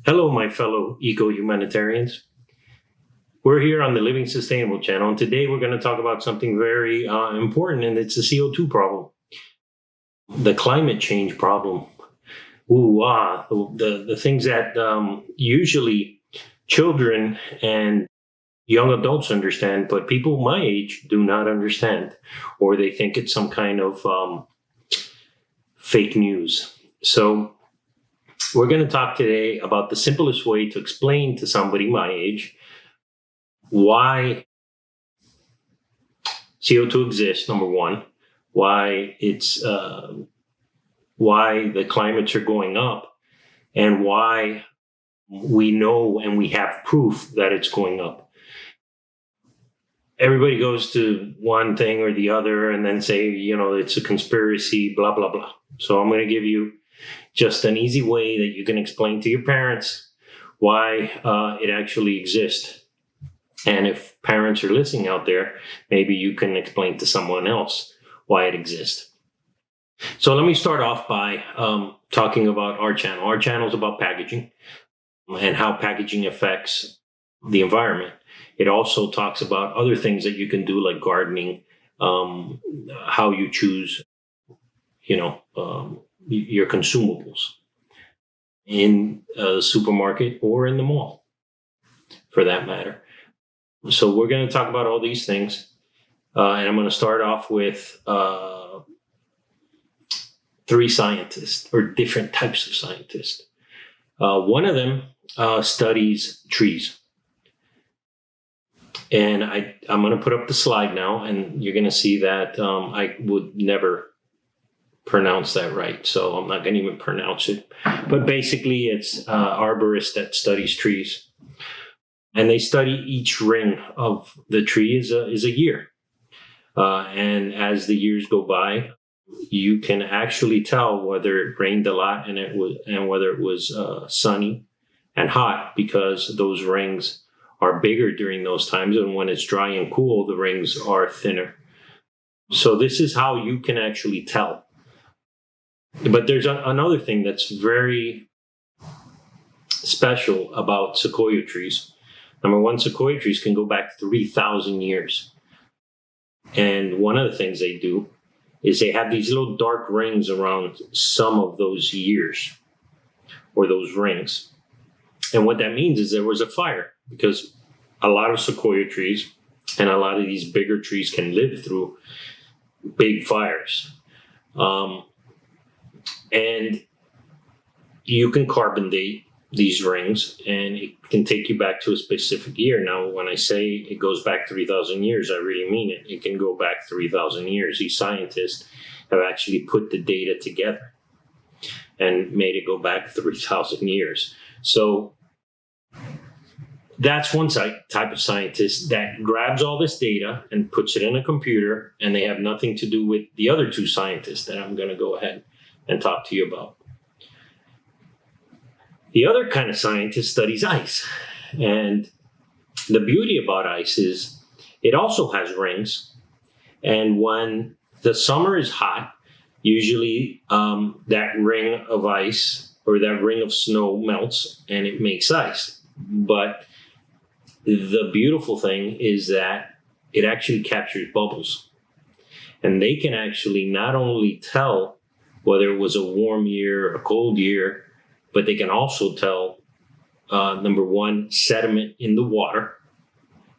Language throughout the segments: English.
Hello, my fellow eco-humanitarians. We're here on the Living Sustainable channel, and today we're going to talk about something very important, and it's the CO2 problem, the climate change problem. The things that usually children and young adults understand, but people my age do not understand, or they think it's some kind of fake news. So we're going to talk today about the simplest way to explain to somebody my age why CO2 exists, number one, why the climates are going up, and why we know and we have proof that it's going up. Everybody goes to one thing or the other and then say, it's a conspiracy, blah, blah, blah. So I'm going to give you just an easy way that you can explain to your parents why it actually exists. And if parents are listening out there, maybe you can explain to someone else why it exists. So let me start off by talking about our channel. Our channel is about packaging and how packaging affects the environment. It also talks about other things that you can do, like gardening, how you choose, your consumables in a supermarket or in the mall, for that matter. So we're going to talk about all these things, and I'm going to start off with three scientists, or different types of scientists. One of them studies trees. And I'm going to put up the slide now, and you're going to see that I would never pronounce that right, so I'm not going to even pronounce it. But basically, it's arborist that studies trees, and they study each ring of the tree is a year. And as the years go by, you can actually tell whether it rained a lot and whether it was sunny and hot, because those rings are bigger during those times, and when it's dry and cool, the rings are thinner. So this is how you can actually tell. But there's another thing that's very special about sequoia trees. Number one, sequoia trees can go back 3,000 years. And one of the things they do is they have these little dark rings around some of those years, or those rings. And what that means is there was a fire, because a lot of sequoia trees and a lot of these bigger trees can live through big fires. And you can carbon date these rings, and it can take you back to a specific year. Now, when I say it goes back 3,000 years, I really mean it. It can go back 3,000 years. These scientists have actually put the data together and made it go back 3,000 years. So that's one type of scientist that grabs all this data and puts it in a computer, and they have nothing to do with the other two scientists that I'm going to go ahead and talk to you about. The other kind of scientist studies ice. And the beauty about ice is it also has rings. And when the summer is hot, usually that ring of ice or that ring of snow melts and it makes ice. But the beautiful thing is that it actually captures bubbles. And they can actually not only tell whether it was a warm year or a cold year, but they can also tell, number one, sediment in the water.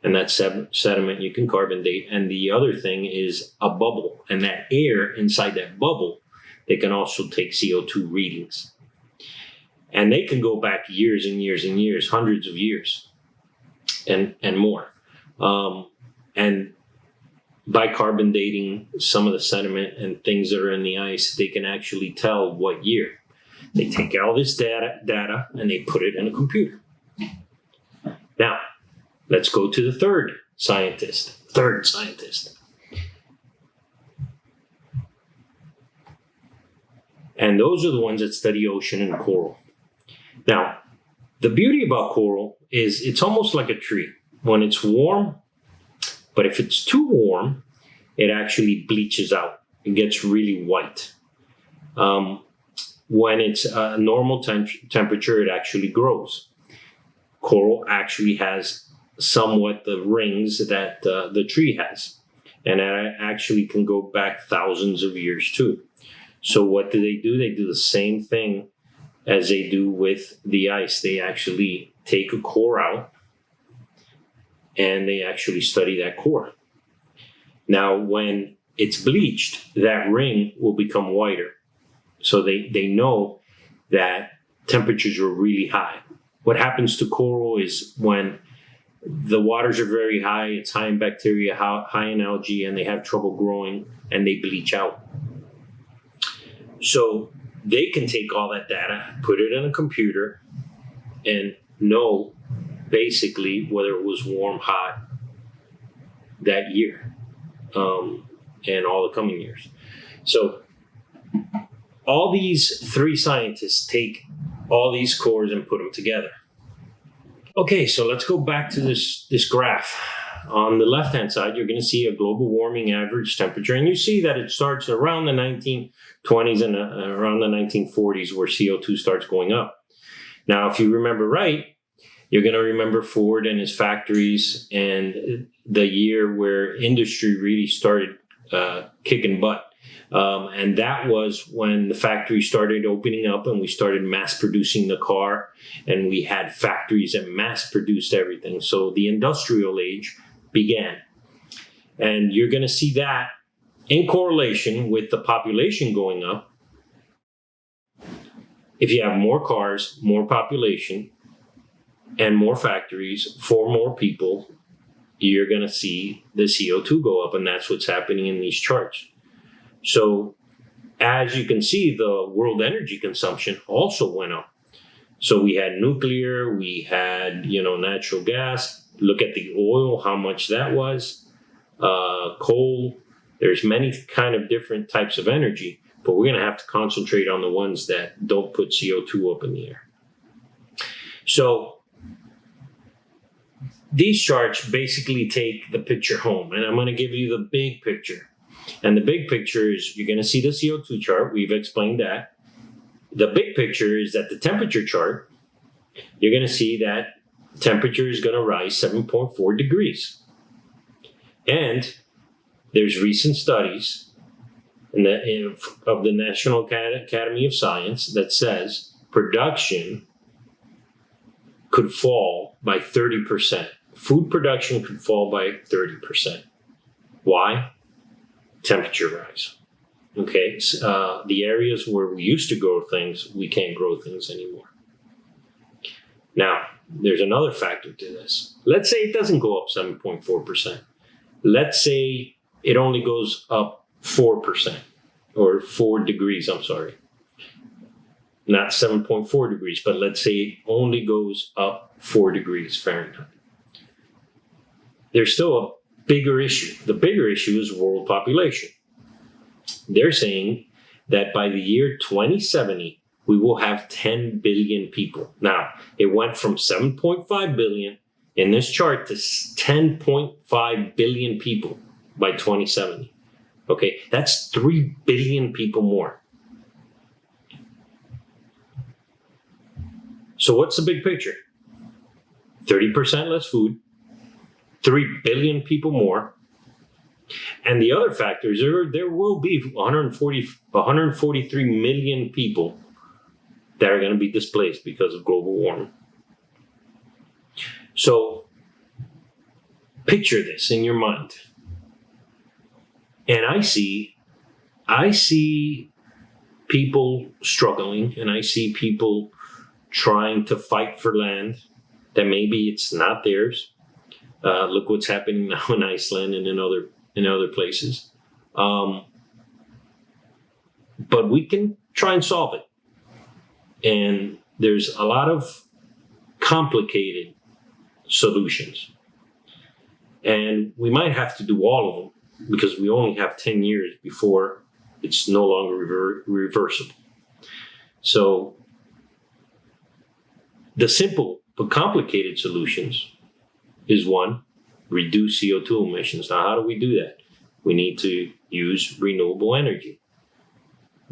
And that sediment you can carbon date. And the other thing is a bubble. And that air inside that bubble, they can also take CO2 readings. And they can go back years and years and years, hundreds of years and more. And by carbon dating some of the sediment and things that are in the ice, they can actually tell what year. They take all this data and they put it in a computer. Now, let's go to the third scientist. And those are the ones that study ocean and coral. Now, the beauty about coral is it's almost like a tree. When it's warm, but if it's too warm, it actually bleaches out. It gets really white. when it's a normal temperature, it actually grows. Coral actually has somewhat the rings that the tree has. And that actually can go back thousands of years too. So what do? They do the same thing as they do with the ice. They actually take a core out and they actually study that core. Now, when it's bleached, that ring will become whiter. So they know that temperatures are really high. What happens to coral is when the waters are very high, it's high in bacteria, high in algae, and they have trouble growing and they bleach out. So they can take all that data, put it in a computer, and know basically whether it was warm, hot that year, and all the coming years. So all these three scientists take all these cores and put them together. Okay, so let's go back to this graph. On the left-hand side, you're going to see a global warming average temperature, and you see that it starts around the 1920s and around the 1940s where CO2 starts going up. Now, if you remember right, you're going to remember Ford and his factories and the year where industry really started kicking butt. And that was when the factories started opening up and we started mass producing the car, and we had factories that mass produced everything. So the industrial age began. And you're going to see that in correlation with the population going up. If you have more cars, more population, and more factories for more people, you're going to see the CO2 go up. And that's what's happening in these charts. So as you can see, the world energy consumption also went up. So we had nuclear, we had, natural gas. Look at the oil, how much that was. Coal. There's many kind of different types of energy, but we're going to have to concentrate on the ones that don't put CO2 up in the air. So these charts basically take the picture home, and I'm going to give you the big picture. And the big picture is you're going to see the CO2 chart. We've explained that. The big picture is that the temperature chart, you're going to see that temperature is going to rise 7.4 degrees. And there's recent studies of the National Academy of Science that says production could fall by 30%. Food production could fall by 30%. Why? Temperature rise. Okay, the areas where we used to grow things, we can't grow things anymore. Now, there's another factor to this. Let's say it doesn't go up 7.4%. Let's say it only goes up 4%, or 4 degrees, I'm sorry. Not 7.4 degrees, but let's say it only goes up 4 degrees Fahrenheit. There's still a bigger issue. The bigger issue is world population. They're saying that by the year 2070, we will have 10 billion people. Now, it went from 7.5 billion in this chart to 10.5 billion people by 2070. Okay, that's 3 billion people more. So what's the big picture? 30% less food, 3 billion people more. And the other factors, there will be 143 million people that are going to be displaced because of global warming. So picture this in your mind. And I see people struggling, and I see people trying to fight for land that maybe it's not theirs. Look what's happening now in Iceland and in other places. But we can try and solve it. And there's a lot of complicated solutions. And we might have to do all of them because we only have 10 years before it's no longer reversible. So the simple but complicated solutions is one, reduce CO2 emissions. Now, how do we do that? We need to use renewable energy.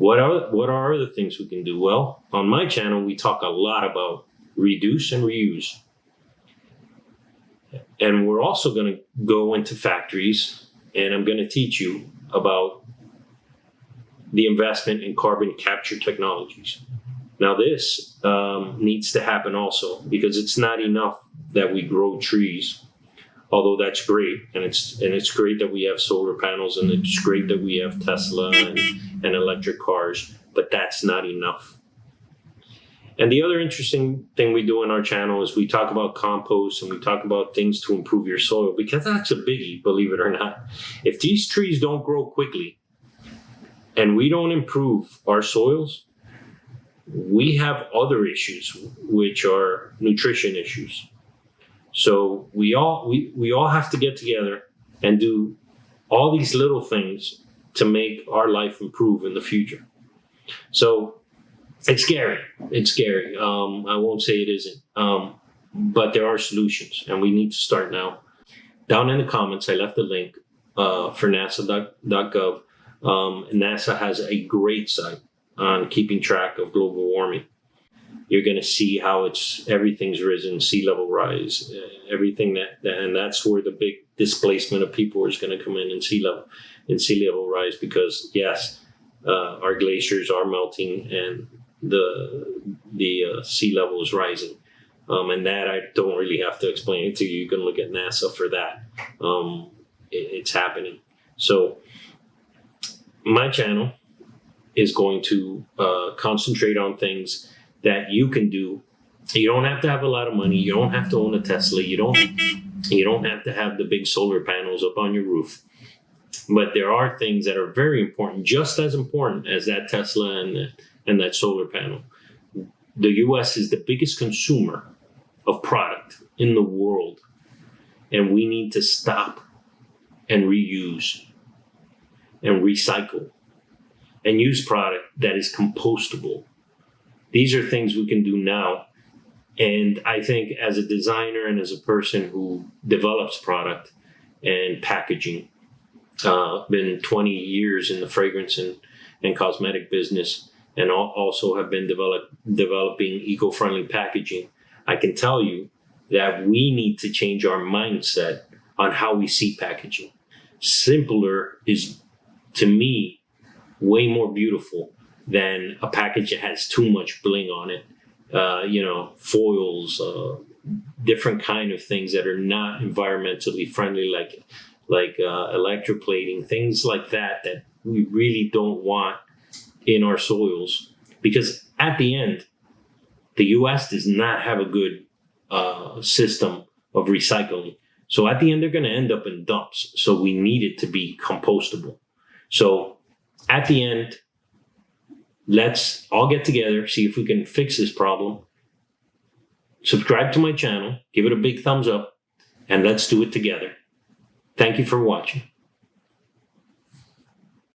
What are other things we can do? Well, on my channel, we talk a lot about reduce and reuse. And we're also going to go into factories, and I'm going to teach you about the investment in carbon capture technologies. Now, this needs to happen also, because it's not enough that we grow trees, although that's great, and it's great that we have solar panels, and it's great that we have Tesla and electric cars, but that's not enough. And the other interesting thing we do on our channel is we talk about compost, and we talk about things to improve your soil, because that's a biggie, believe it or not. If these trees don't grow quickly and we don't improve our soils, we have other issues, which are nutrition issues. So we all have to get together and do all these little things to make our life improve in the future. So it's scary. It's scary. I won't say it isn't. But there are solutions, and we need to start now. Down in the comments, I left a link for NASA.gov. NASA has a great site on keeping track of global warming. You're going to see how everything's risen, sea level rise, everything and that's where the big displacement of people is going to come in sea level rise, because yes, our glaciers are melting and the sea level is rising. And that I don't really have to explain it to you. You can look at NASA for that. It's happening. So my channel is going to concentrate on things that you can do. You don't have to have a lot of money. You don't have to own a Tesla. You don't have to have the big solar panels up on your roof. But there are things that are very important, just as important as that Tesla and that solar panel. The U.S. is the biggest consumer of product in the world, and we need to stop and reuse and recycle and use product that is compostable. These are things we can do now. And I think as a designer and as a person who develops product and packaging, been 20 years in the fragrance and cosmetic business, and also have been developing eco-friendly packaging, I can tell you that we need to change our mindset on how we see packaging. Simpler is, to me, way more beautiful than a package that has too much bling on it. Foils, different kind of things that are not environmentally friendly, like electroplating, things like that we really don't want in our soils. Because at the end, the U.S. does not have a good system of recycling. So at the end, they're going to end up in dumps. So we need it to be compostable. So at the end, let's all get together, see if we can fix this problem. Subscribe to my channel, give it a big thumbs up, and let's do it together. Thank you for watching.